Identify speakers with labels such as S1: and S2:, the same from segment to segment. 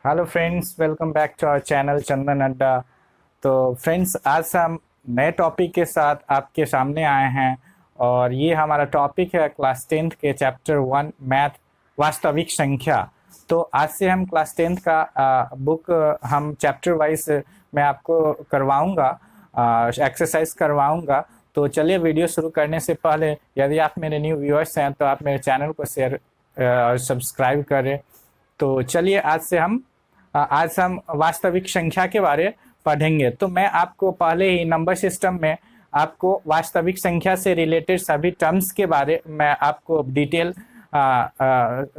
S1: Hello friends, welcome back to our channel Chandan Adda. तो friends, आज हम नए टॉपिक के साथ आपके सामने आए हैं और ये हमारा टॉपिक है क्लास 10th के चैप्टर 1 मैथ वास्तविक संख्या। तो आज से हम क्लास 10th का बुक हम चैप्टर वाइज मैं आपको करवाऊंगा, एक्सरसाइज करवाऊंगा। तो चलिए, वीडियो शुरू करने से पहले यदि आप मेरे न्यू व्यूअर्स हैं तो आप मेरे चैनल को शेयर और सब्सक्राइब करें। तो चलिए, आज हम वास्तविक संख्या के बारे पढ़ेंगे। तो मैं आपको पहले ही नंबर सिस्टम में आपको वास्तविक संख्या से रिलेटेड सभी टर्म्स के बारे में आपको डिटेल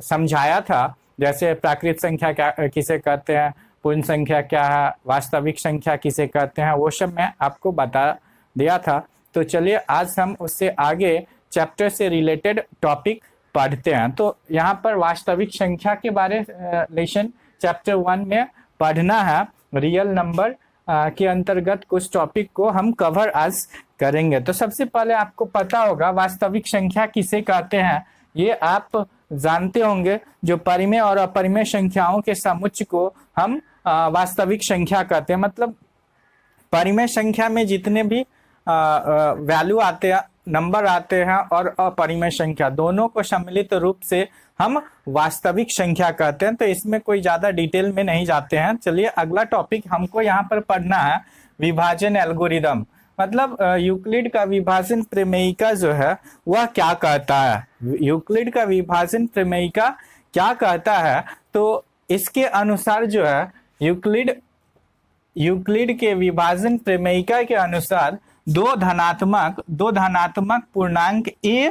S1: समझाया था। जैसे प्राकृत संख्या क्या किसे कहते हैं, पूर्ण संख्या क्या है, वास्तविक संख्या किसे कहते हैं, वो सब मैं आपको बता दिया था। तो चलिए, आज हम उससे आगे चैप्टर से रिलेटेड टॉपिक पढ़ते हैं। तो यहाँ पर वास्तविक संख्या के बारे लेसन चैप्टर 1 में पढ़ना है। रियल नंबर के अंतर्गत कुछ टॉपिक को हम कवर आज करेंगे। तो सबसे पहले आपको पता होगा वास्तविक संख्या किसे कहते हैं, ये आप जानते होंगे। जो परिमेय और अपरिमेय संख्याओं के समुच्चय को हम वास्तविक संख्या कहते हैं। मतलब परिमेय संख्या में जितने भी वैल्यू आते हैं, नंबर आते हैं, और अपरिमेय संख्या दोनों को सम्मिलित रूप से हम वास्तविक संख्या कहते हैं। तो इसमें कोई ज्यादा डिटेल में नहीं जाते हैं। चलिए, अगला टॉपिक हमको यहाँ पर पढ़ना है विभाजन एल्गोरिदम। मतलब यूक्लिड का विभाजन प्रमेयिका जो है वह क्या कहता है। यूक्लिड का विभाजन प्रमेयिका क्या कहता है, तो इसके अनुसार जो है यूक्लिड के विभाजन प्रमेयिका के अनुसार दो धनात्मक पूर्णांक a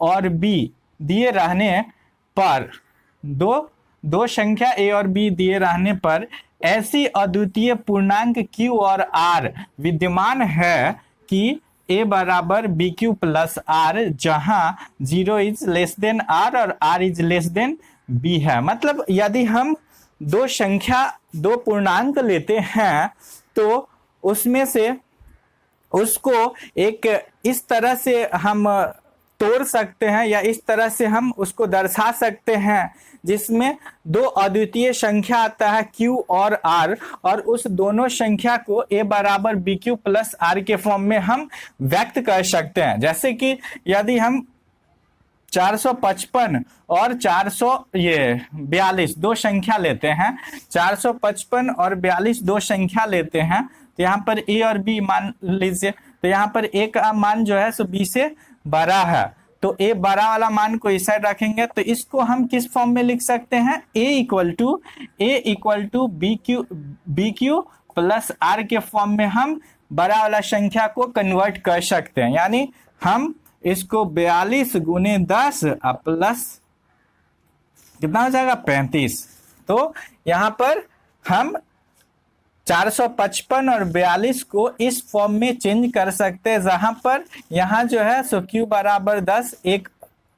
S1: और b दिए रहने पर दो संख्या a और b दिए रहने पर ऐसी अद्वितीय पूर्णांक q और r विद्यमान है कि a बराबर bq प्लस r, जहां 0 इज लेस देन r और r is less than b है। मतलब यदि हम दो पूर्णांक लेते हैं तो उसमें से उसको एक इस तरह से हम तोड़ सकते हैं या इस तरह से हम उसको दर्शा सकते हैं जिसमें दो अद्वितीय संख्या आता है q और r, और उस दोनों संख्या को a बराबर bq प्लस r के फॉर्म में हम व्यक्त कर सकते हैं। जैसे कि यदि हम 455 और 442 दो संख्या लेते हैं, 455 और 42 दो संख्या लेते हैं, तो यहाँ पर a और b मान लीजिए। तो यहाँ पर a का मान जो है सो b से बड़ा है, तो a बड़ा वाला मान को इस साइड रखेंगे। तो इसको हम किस फॉर्म में लिख सकते हैं, a equal to B Q plus r के फॉर्म में हम बड़ा वाला संख्या को कन्वर्ट कर सकते हैं। यानी हम इसको 42 गुने 10 प्लस कितना हो जाएगा 35। तो यहाँ पर हम 455 और 42 को इस फॉर्म में चेंज कर सकते हैं, जहां पर यहाँ जो है सो q बराबर 10 एक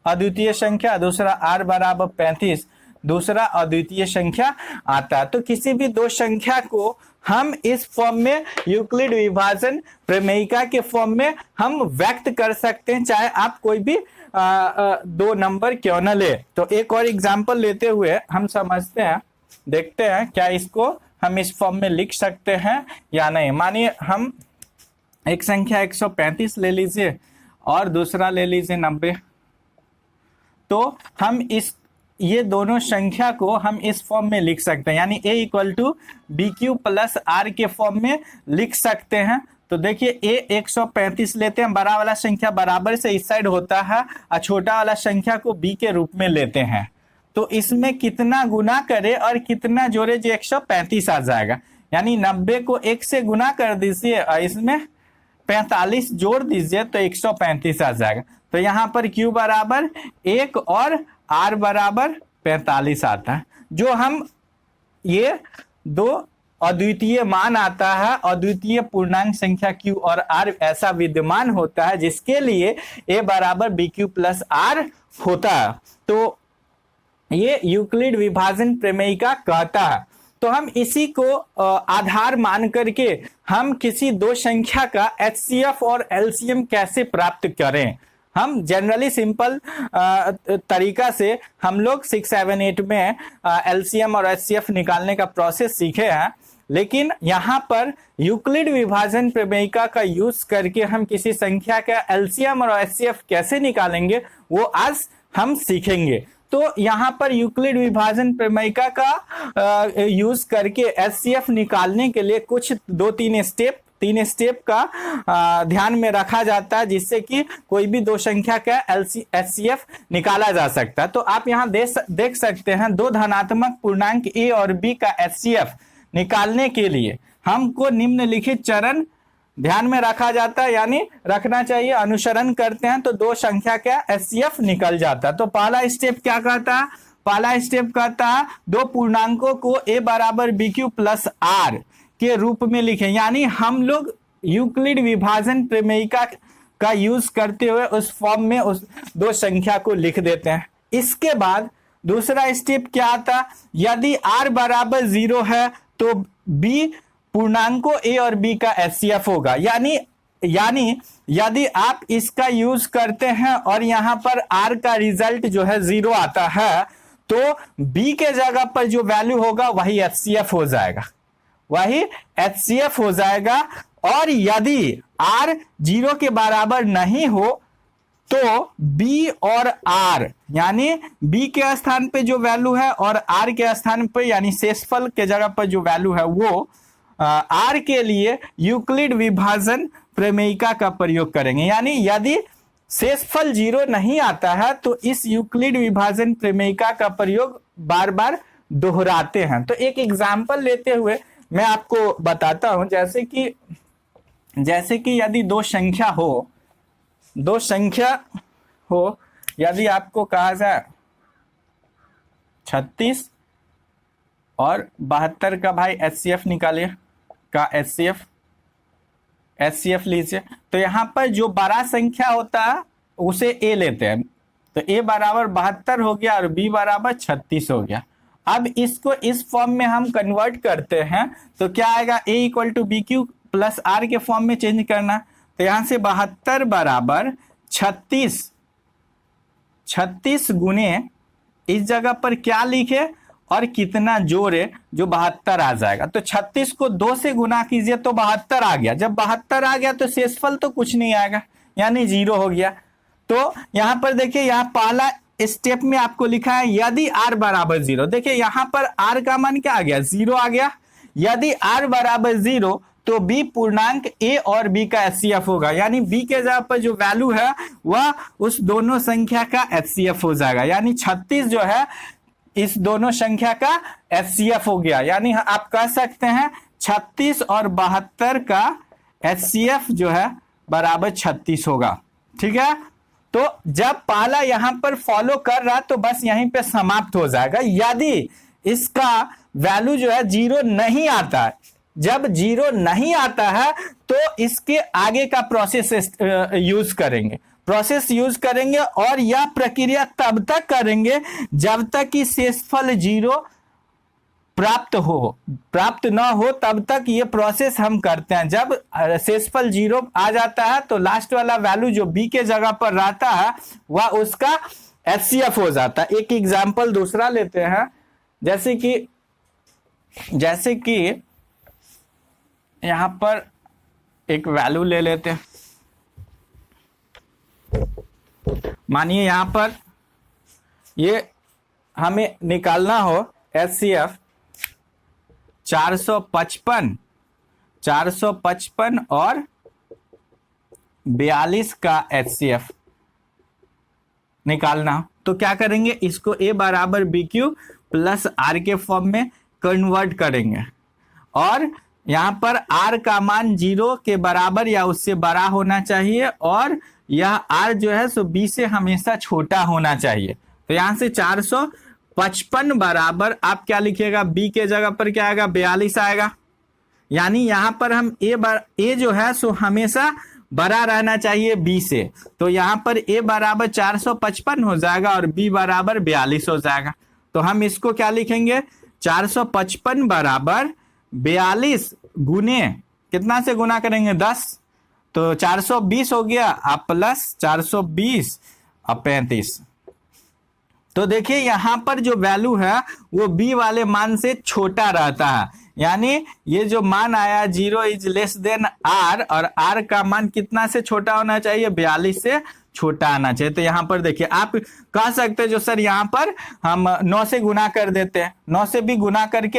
S1: अद्वितीय संख्या, दूसरा r बराबर 35 दूसरा अद्वितीय संख्या आता है। तो किसी भी दो संख्या को हम इस फॉर्म में यूक्लिड विभाजन प्रमेयिका के फॉर्म में हम व्यक्त कर सकते हैं, चाहे आप कोई भी दो नंबर क्यों न ले। तो एक और एग्जांपल लेते हुए हम समझते हैं, देखते हैं क्या इसको हम इस फॉर्म में लिख सकते हैं या नहीं। मानिए हम एक संख्या 135 ले लीजिए और दूसरा ले लीजिए 90। तो हम ये दोनों संख्या को हम इस फॉर्म में लिख सकते हैं, यानी a equal to B Q plus r के फॉर्म में लिख सकते हैं। तो देखिए, a 135 लेते हैं, बड़ा वाला संख्या बराबर से इस साइड होता है और छोटा वाला संख्या को b के रूप में लेते हैं। तो इसमें कितना गुना करे और कितना जोड़े जो 135 आ जाएगा। यानी 90 को 1 से गुना कर दीजिए और इसमें 45 जोड़ दीजिए तो 135 आ जाएगा। तो यहाँ पर q बराबर 1 और r बराबर 45 आता है। जो हम ये दो अद्वितीय मान आता है, अद्वितीय पूर्णांक संख्या q और r ऐसा विद्यमान होता है जिसके लिए a बराबर bq प्लस r होता है। तो ये यूक्लिड विभाजन प्रमेयिका कहता है। तो हम इसी को आधार मान करके हम किसी दो संख्या का HCF और LCM कैसे प्राप्त करें, हम जनरली सिंपल तरीका से हम लोग 6, 7, 8 में एलसीएम और एचसीएफ निकालने का प्रोसेस सीखे हैं, लेकिन यहाँ पर यूक्लिड विभाजन प्रमेयिका का यूज करके हम किसी संख्या का एलसीएम और एचसीएफ कैसे निकालेंगे वो आज हम सीखेंगे। तो यहाँ पर यूक्लिड विभाजन प्रमेयिका का यूज करके एचसीएफ निकालने के लिए कुछ 3 स्टेप का ध्यान में रखा जाता है, जिससे कि कोई भी दो संख्या का एचसीएफ निकाला जा सकता है। तो आप यहाँ देख सकते हैं, दो धनात्मक पूर्णांक ए और बी का एचसीएफ निकालने के लिए हमको निम्नलिखित चरण ध्यान में रखा जाता है, यानी रखना चाहिए, अनुसरण करते हैं तो दो संख्या का एचसीएफ निकल जाता है। तो पहला स्टेप क्या कहता है? पहला स्टेप कहता है दो पूर्णांकों को ए बराबर बी क्यू प्लस आर के रूप में लिखें, यानी हम लोग यूक्लिड विभाजन प्रमेयिका का यूज करते हुए उस फॉर्म में उस दो संख्या को लिख देते हैं। इसके बाद दूसरा स्टेप क्या आता? यदि आर बराबर 0 है तो बी पूर्णांकों ए और बी का एचसीएफ होगा, यानी यदि आप इसका यूज करते हैं और यहां पर आर का रिजल्ट जो है 0 आता है, तो बी के जगह पर जो वैल्यू होगा वही एचसीएफ हो जाएगा, वही एचसीएफ हो जाएगा। और यदि आर 0 के बराबर नहीं हो तो बी और आर, यानी बी के स्थान पे जो वैल्यू है और आर के स्थान पे यानी शेषफल के जगह पर जो वैल्यू है वो आर के लिए यूक्लिड विभाजन प्रमेयिका का प्रयोग करेंगे। यानी यदि शेषफल 0 नहीं आता है तो इस यूक्लिड विभाजन प्रमेयिका का प्रयोग बार बार दोहराते हैं। तो एक एग्जाम्पल लेते हुए मैं आपको बताता हूं, जैसे कि यदि दो संख्या हो, यदि आपको कहा जाए 36 और 72 का भाई एचसीएफ निकालिए, का एचसीएफ लीजिए, तो यहां पर जो बड़ा संख्या होता है उसे ए लेते हैं, तो ए बराबर 72 हो गया और बी बराबर 36 हो गया। अब इसको इस फॉर्म में हम कन्वर्ट करते हैं तो क्या आएगा? A equal to B Q plus R के फॉर्म में चेंज करना, तो यहां से 72 बराबर 36 गुने इस जगह पर क्या लिखे और कितना जोड़े, जो 72 आ जाएगा। तो 36 को 2 से गुना कीजिए तो 72 आ गया। जब 72 आ गया तो शेषफल तो कुछ नहीं आएगा, यानी 0 हो गया। तो यहां पर देखिए, यहां पहला स्टेप में आपको लिखा है यदि आर बराबर 0, देखिए यहां पर आर का मान क्या आ गया? 0 आ गया। यदि आर बराबर 0 तो बी पूर्णांक ए और बी का एचसीएफ होगा, यानी बी के जगह पर जो वैल्यू है वह उस दोनों संख्या का एचसीएफ हो जाएगा, यानी 36 जो है इस दोनों संख्या का एचसीएफ हो गया। यानी आप कह सकते हैं 36 और 72 का एचसीएफ जो है बराबर 36 होगा। ठीक है, तो जब पहला यहां पर फॉलो कर रहा तो बस यहीं पे समाप्त हो जाएगा। यदि इसका वैल्यू जो है 0 नहीं आता है, जब 0 नहीं आता है तो इसके आगे का प्रोसेस यूज करेंगे और यह प्रक्रिया तब तक करेंगे जब तक कि शेषफल 0 प्राप्त न हो, तब तक ये प्रोसेस हम करते हैं। जब शेषफल 0 आ जाता है तो लास्ट वाला वैल्यू जो बी के जगह पर रहता है वह उसका एचसीएफ हो जाता है। एक एग्जांपल दूसरा लेते हैं, जैसे कि यहां पर एक वैल्यू ले लेते हैं, मानिए यहां पर ये हमें निकालना हो एचसीएफ 455 और 42 का एचसीएफ निकालना, तो क्या करेंगे? इसको ए बराबर बी क्यू प्लस आर के फॉर्म में कन्वर्ट करेंगे और यहां पर आर का मान 0 के बराबर या उससे बड़ा होना चाहिए और यह आर जो है सो बी से हमेशा छोटा होना चाहिए। तो यहां से 455 बराबर आप क्या लिखिएगा? बी के जगह पर क्या आएगा? 42 आएगा। यानी यहां पर हम ए जो है सो हमेशा बड़ा रहना चाहिए बी से, तो यहां पर ए बराबर 455 हो जाएगा और बी बराबर 42 हो जाएगा। तो हम इसको क्या लिखेंगे? 455 बराबर 42 गुने कितना से गुना करेंगे? 10। तो 420 हो गया अब प्लस 420 अब 35। तो देखिए यहाँ पर जो वैल्यू है वो बी वाले मान से छोटा रहता है, यानी ये जो मान आया 0 इज लेस देन आर, और आर का मान कितना से छोटा होना चाहिए, 42 से छोटा आना चाहिए। तो यहाँ पर देखिए आप कह सकते हैं जो सर यहाँ पर हम 9 से गुना कर देते हैं, 9 से भी गुना करके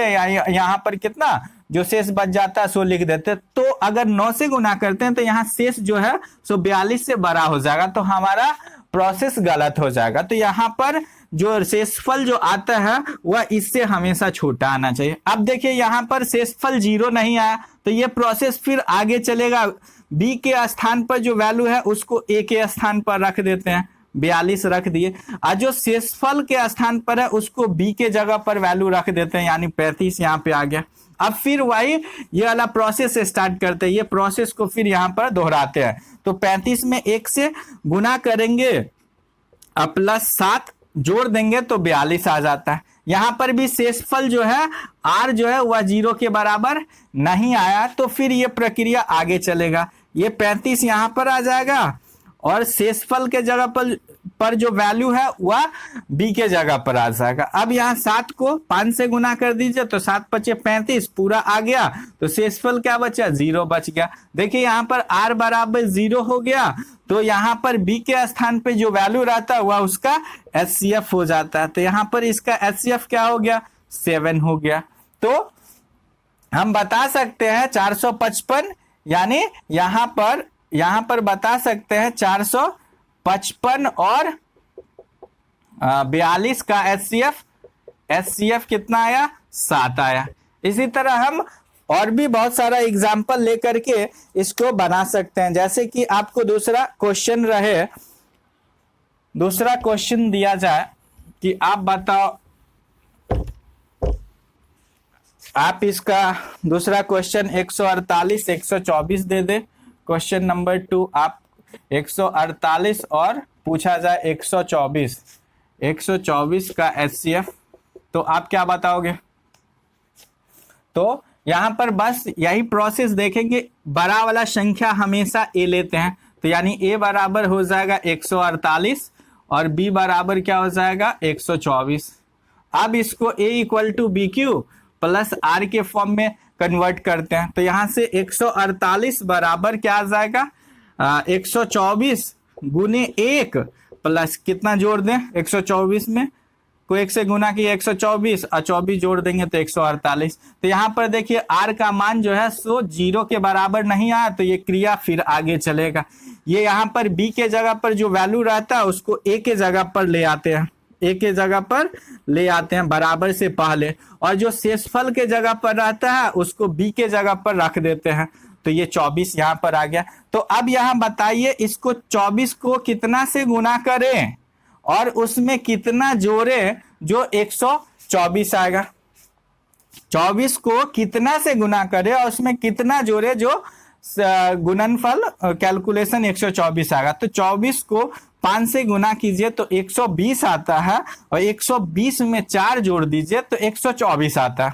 S1: यहाँ पर कितना जो शेष बच जाता है सो लिख देते हैं। तो अगर 9 से गुना करते हैं तो यहाँ शेष जो है सो 42 से बड़ा हो जाएगा, तो हमारा प्रोसेस गलत हो जाएगा। तो यहाँ पर जो शेषफल जो आता है वह इससे हमेशा छोटा आना चाहिए। अब देखिए यहाँ पर शेषफल 0 नहीं आया तो ये प्रोसेस फिर आगे चलेगा, बी के स्थान पर जो वैल्यू है उसको ए के स्थान पर रख देते हैं, 42 रख दिए, और जो शेषफल के स्थान पर है उसको बी के जगह पर वैल्यू रख देते हैं, यानी 35 यहाँ पे आ गया। अब फिर वही ये वाला प्रोसेस स्टार्ट करते हैं, ये प्रोसेस को फिर यहाँ पर दोहराते हैं। तो 35 में 1 से गुना करेंगे अब प्लस 7 जोड़ देंगे तो 42 आ जाता है। यहां पर भी शेषफल जो है आर जो है वह 0 के बराबर नहीं आया, तो फिर ये प्रक्रिया आगे चलेगा, ये 35 यहां पर आ जाएगा और शेषफल के जगह पर जो वैल्यू है वह बी के जगह पर आ जाएगा। अब यहाँ 7 को 5 से गुना कर दीजिए तो 7 पचे 35 पूरा आ गया, तो शेषफल क्या बचा, 0 बच गया। देखिए यहाँ पर r बराबर 0 हो गया, तो यहाँ पर b के स्थान पे जो वैल्यू रहता है वह उसका HCF हो जाता है। तो यहाँ पर इसका HCF क्या हो गया, 7 हो गया। तो हम बता सकते हैं 455, यानी यहाँ पर बता सकते हैं 455 और 42 का HCF कितना आया, 7 आया। इसी तरह हम और भी बहुत सारा एग्जाम्पल लेकर के इसको बना सकते हैं। जैसे कि आपको दूसरा क्वेश्चन दिया जाए कि आप बताओ, आप इसका दूसरा क्वेश्चन 148 124 दे दे। क्वेश्चन नंबर 2 आप 148 और पूछा जाए 124 का HCF, तो आप क्या बताओगे। तो यहां पर बस यही प्रोसेस देखेंगे, बड़ा वाला संख्या हमेशा ए लेते हैं, तो यानी ए बराबर हो जाएगा 148 और बी बराबर क्या हो जाएगा 124। अब इसको A equal to B Q plus R के फॉर्म में कन्वर्ट करते हैं, तो यहां से 148 बराबर क्या आ जाएगा 124 गुने 1 प्लस कितना जोड़ दें 124 में को 1 से गुना किया 124 और 24 जोड़ देंगे तो 148। तो यहाँ पर देखिए आर का मान जो है सो 0 के बराबर नहीं आया, तो ये क्रिया फिर आगे चलेगा। ये यहाँ पर बी के जगह पर जो वैल्यू रहता है उसको ए के जगह पर ले आते हैं, ए के जगह पर ले आते हैं बराबर से पहले, और जो शेषफल के जगह पर रहता है उसको बी के जगह पर रख देते हैं, तो ये 24 यहाँ पर आ गया। तो अब यहाँ बताइए इसको 24 को कितना से गुना करें और उसमें कितना जोड़े जो 124 आएगा। 24 को कितना से गुना करे और उसमें कितना जोड़े जो गुणनफल कैलकुलेशन 124 आएगा। तो 24 को 5 से गुना कीजिए तो 120 आता है, और 120 में 4 जोड़ दीजिए तो 124 आता है।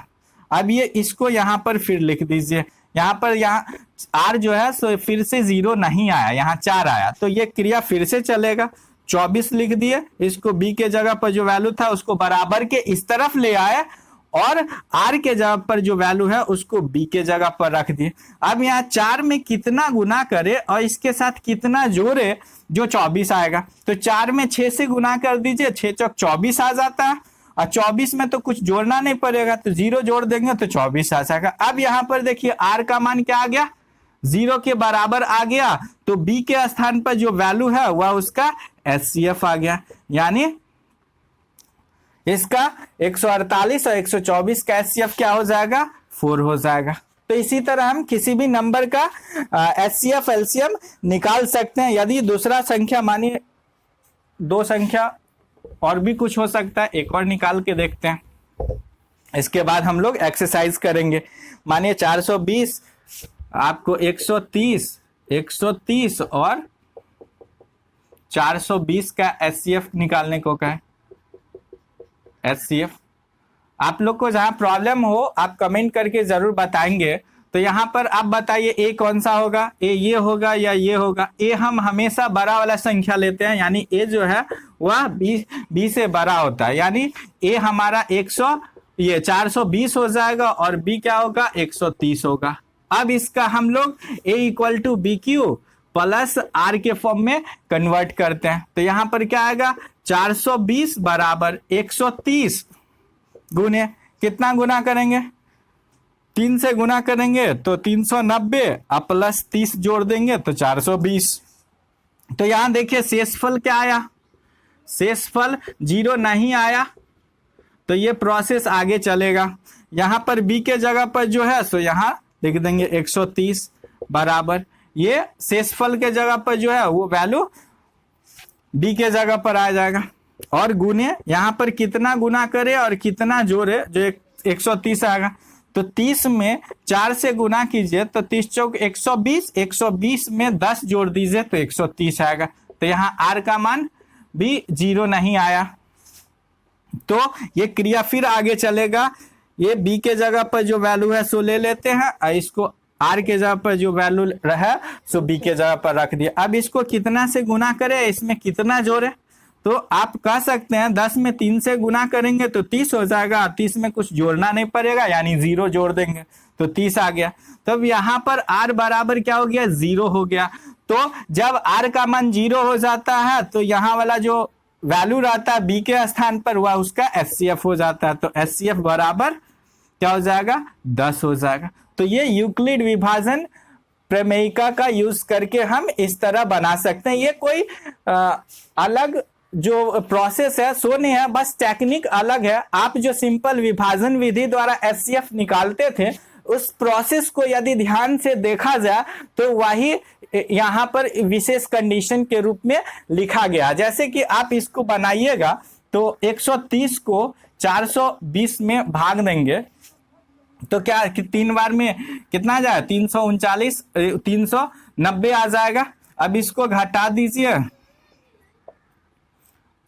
S1: अब ये इसको यहाँ पर फिर लिख दीजिए, यहाँ पर आर जो है सो फिर से 0 नहीं आया, यहाँ 4 आया, तो ये क्रिया फिर से चलेगा। 24 लिख दिए, इसको बी के जगह पर जो वैल्यू था उसको बराबर के इस तरफ ले आए और आर के जगह पर जो वैल्यू है उसको बी के जगह पर रख दिए। अब यहाँ 4 में कितना गुना करे और इसके साथ कितना जोड़े जो 24 आएगा, तो 4 में 6 से गुना कर दीजिए, 6 चौक 24 आ जाता है, और 24 में तो कुछ जोड़ना नहीं पड़ेगा, तो 0 जोड़ देंगे तो 24 आ जाएगा। अब यहाँ पर देखिए आर का मान क्या आ गया, 0 के बराबर आ गया, तो बी के स्थान पर जो वैल्यू है वह उसका HCF आ गया, यानी इसका 148 और 124 का HCF क्या हो जाएगा, 4 हो जाएगा। तो इसी तरह हम किसी भी नंबर का HCF LCM निकाल सकते हैं। यदि दूसरा संख्या मानिए 2 संख्या और भी कुछ हो सकता है, एक और निकाल के देखते हैं, इसके बाद हम लोग एक्सरसाइज करेंगे। मानिए 420 आपको 130 और 420 का HCF निकालने को कहे। HCF आप लोग को जहां प्रॉब्लम हो आप कमेंट करके जरूर बताएंगे, तो यहाँ पर आप बताइए ए कौन सा होगा, ए ये होगा या ये होगा। ए हम हमेशा बड़ा वाला संख्या लेते हैं, यानी ए जो है वह बी से बड़ा होता है, यानी ए हमारा 420 हो जाएगा और बी क्या होगा 130 होगा। अब इसका हम लोग A equal to B Q plus R के फॉर्म में कन्वर्ट करते हैं। तो यहाँ पर क्या आएगा 420 बराबर 130 गुने, कितना गुना करेंगे 3 से गुना करेंगे तो 390 अब प्लस 30 जोड़ देंगे तो 420। तो यहां देखिए शेषफल क्या आया, शेषफल 0 नहीं आया, तो ये प्रोसेस आगे चलेगा। यहां पर बी के जगह पर जो है सो यहां लिख देंगे 130 बराबर, ये शेषफल के जगह पर जो है वो वैल्यू बी के जगह पर आ जाएगा। और गुने यहां पर कितना गुना करे और कितना जोड़े, जो 130 आएगा तो 30 में 4 से गुना कीजिए तो 30 चौक 120, 120 में 10 जोड़ दीजिए तो 130 आएगा। तो यहाँ आर का मान भी 0 नहीं आया, तो ये क्रिया फिर आगे चलेगा। ये बी के जगह पर जो वैल्यू है सो ले लेते हैं और इसको आर के जगह पर जो वैल्यू रहा सो बी के जगह पर रख दिया। अब इसको कितना से गुना करें, इसमें कितना जोड़े, तो आप कह सकते हैं 10 में 3 से गुना करेंगे तो 30 हो जाएगा, 30 में कुछ जोड़ना नहीं पड़ेगा यानी 0 जोड़ देंगे तो 30 आ गया। तब यहाँ पर r बराबर क्या हो गया 0 हो गया। तो जब r का मान 0 हो जाता है तो यहाँ वाला जो वैल्यू रहता है b के स्थान पर वह उसका HCF हो जाता है, तो HCF बराबर क्या हो जाएगा 10 हो जाएगा। तो ये यूक्लिड विभाजन प्रमेयिका का यूज करके हम इस तरह बना सकते हैं। ये कोई अलग जो प्रोसेस है सो नहीं है, बस टेक्निक अलग है। आप जो सिंपल विभाजन विधि द्वारा HCF निकालते थे उस प्रोसेस को यदि ध्यान से देखा जाए तो वही यहाँ पर विशेष कंडीशन के रूप में लिखा गया। जैसे कि आप इसको बनाइएगा तो 130 को 420 में भाग देंगे तो क्या 3 बार में कितना आ जाएगा 339, 390 आ जाएगा। अब इसको घटा दीजिए।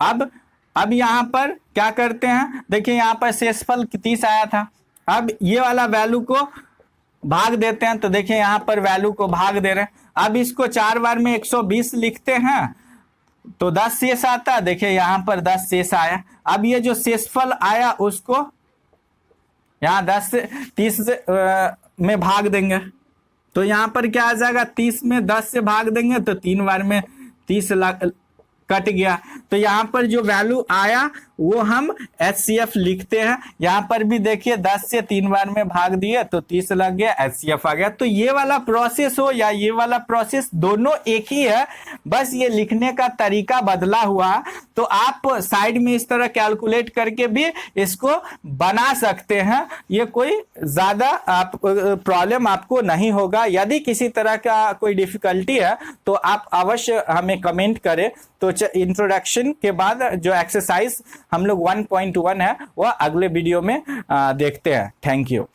S1: अब यहां पर क्या करते हैं, देखिए यहां पर शेषफल 30 आया था, अब ये वाला वैल्यू को भाग देते हैं तो देखिए यहां पर वैल्यू को भाग दे रहे हैं। अब इसको 4 बार में 120 लिखते हैं तो 10 शेष आता है, देखिए यहां पर 10 शेष आया। अब ये जो शेषफल आया उसको यहां 10 से 30 से में भाग देंगे तो यहां पर क्या आ जाएगा 30 में 10 से भाग देंगे तो 3 बार में 30 कट गया। तो यहाँ पर जो वैल्यू आया वो हम HCF लिखते हैं। यहाँ पर भी देखिए 10 से 3 बार में भाग दिए तो 30 लग गया, HCF आ गया। तो ये वाला प्रोसेस हो या ये वाला प्रोसेस दोनों एक ही है, बस ये लिखने का तरीका बदला हुआ। तो आप साइड में इस तरह कैलकुलेट करके भी इसको बना सकते हैं, ये कोई ज्यादा प्रॉब्लम आपको नहीं होगा। यदि किसी तरह का कोई डिफिकल्टी है तो आप अवश्य हमें कमेंट करें। तो इंट्रोडक्शन के बाद जो एक्सरसाइज हम लोग 1.1 है वह अगले वीडियो में देखते हैं। Thank you.